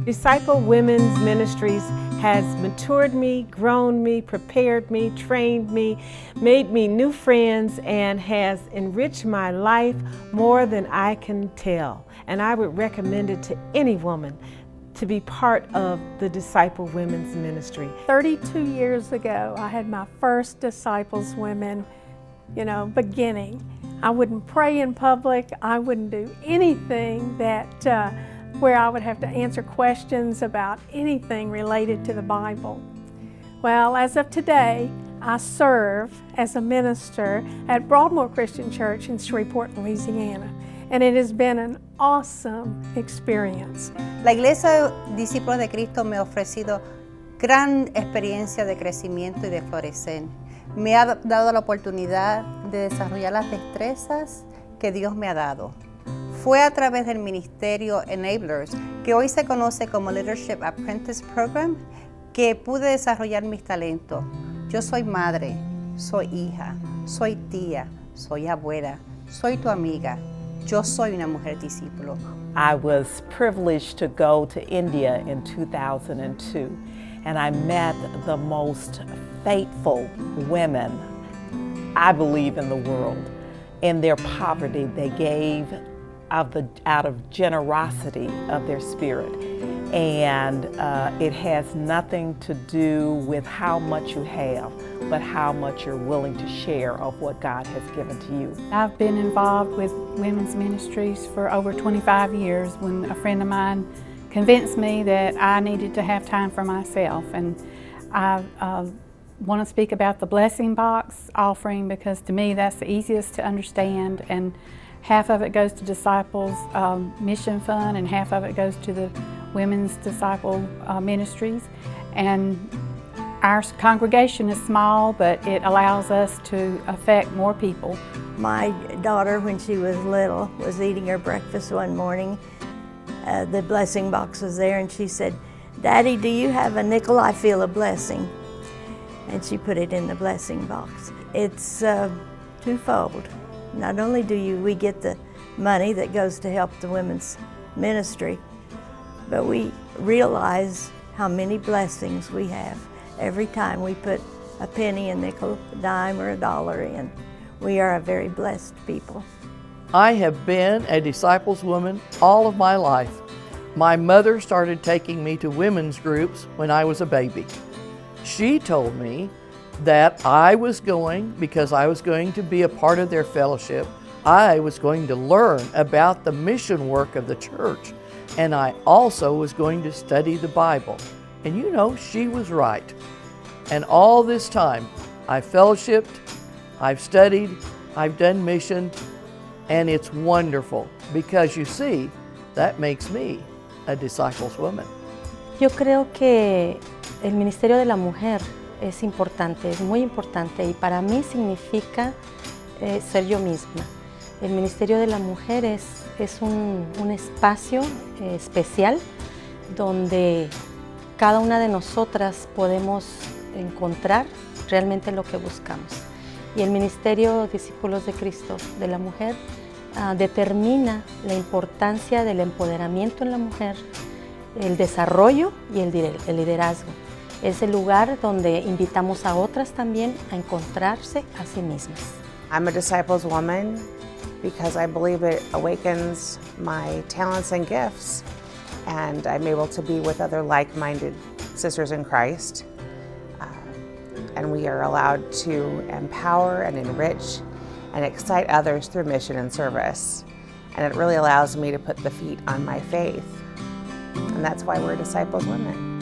Disciple Women's Ministries has matured me, grown me, prepared me, trained me, made me new friends, and has enriched my life more than I can tell. And I would recommend it to any woman to be part of the Disciple Women's Ministry. 32 years ago, I had my first Disciples Women, beginning. I wouldn't pray in public. I wouldn't do anything where I would have to answer questions about anything related to the Bible. Well, as of today, I serve as a minister at Broadmoor Christian Church in Shreveport, Louisiana, and it has been an awesome experience. La Iglesia Discípulos de Cristo me ha ofrecido gran experiencia de crecimiento y de florecer. Me ha dado la oportunidad de desarrollar las destrezas que Dios me ha dado. Fue a través del ministerio Enablers, que hoy se conoce como Leadership Apprentice Program, que pude desarrollar mis talentos. Yo soy madre, soy hija, soy tía, soy abuela, soy tu amiga. Yo soy una mujer discípulo. I was privileged to go to India in 2002, and I met the most faithful women, I believe, in the world. In their poverty, they gave out of generosity of their spirit. And it has nothing to do with how much you have, but how much you're willing to share of what God has given to you. I've been involved with women's ministries for over 25 years when a friend of mine convinced me that I needed to have time for myself. And I want to speak about the blessing box offering because to me that's the easiest to understand, and half of it goes to Disciples Mission Fund and half of it goes to the Women's Disciple Ministries. And our congregation is small, but it allows us to affect more people. My daughter, when she was little, was eating her breakfast one morning. The blessing box was there and she said, "Daddy, do you have a nickel? I feel a blessing." And she put it in the blessing box. It's twofold. Not only do we get the money that goes to help the women's ministry, but we realize how many blessings we have every time we put a penny, a nickel, a dime, or a dollar in. We are a very blessed people. I have been a Disciples woman all of my life. My mother started taking me to women's groups when I was a baby. She told me that I was going, because I was going to be a part of their fellowship, I was going to learn about the mission work of the church, and I also was going to study the Bible. And she was right. And all this time, I've fellowshipped, I've studied, I've done mission, and it's wonderful because you see, that makes me a Disciples woman. Yo creo que el Ministerio de la Mujer es importante, es muy importante, y para mí significa ser yo misma. El Ministerio de la Mujer es un espacio especial donde cada una de nosotras podemos encontrar realmente lo que buscamos. Y el Ministerio Discípulos de Cristo de la Mujer determina la importancia del empoderamiento en la mujer, el desarrollo y el liderazgo. Es el lugar donde invitamos a otras también a encontrarse a sí mismas. I'm a Disciples woman because I believe it awakens my talents and gifts, and I'm able to be with other like-minded sisters in Christ. And we are allowed to empower and enrich and excite others through mission and service. And it really allows me to put the feet on my faith. And that's why we're Disciples women.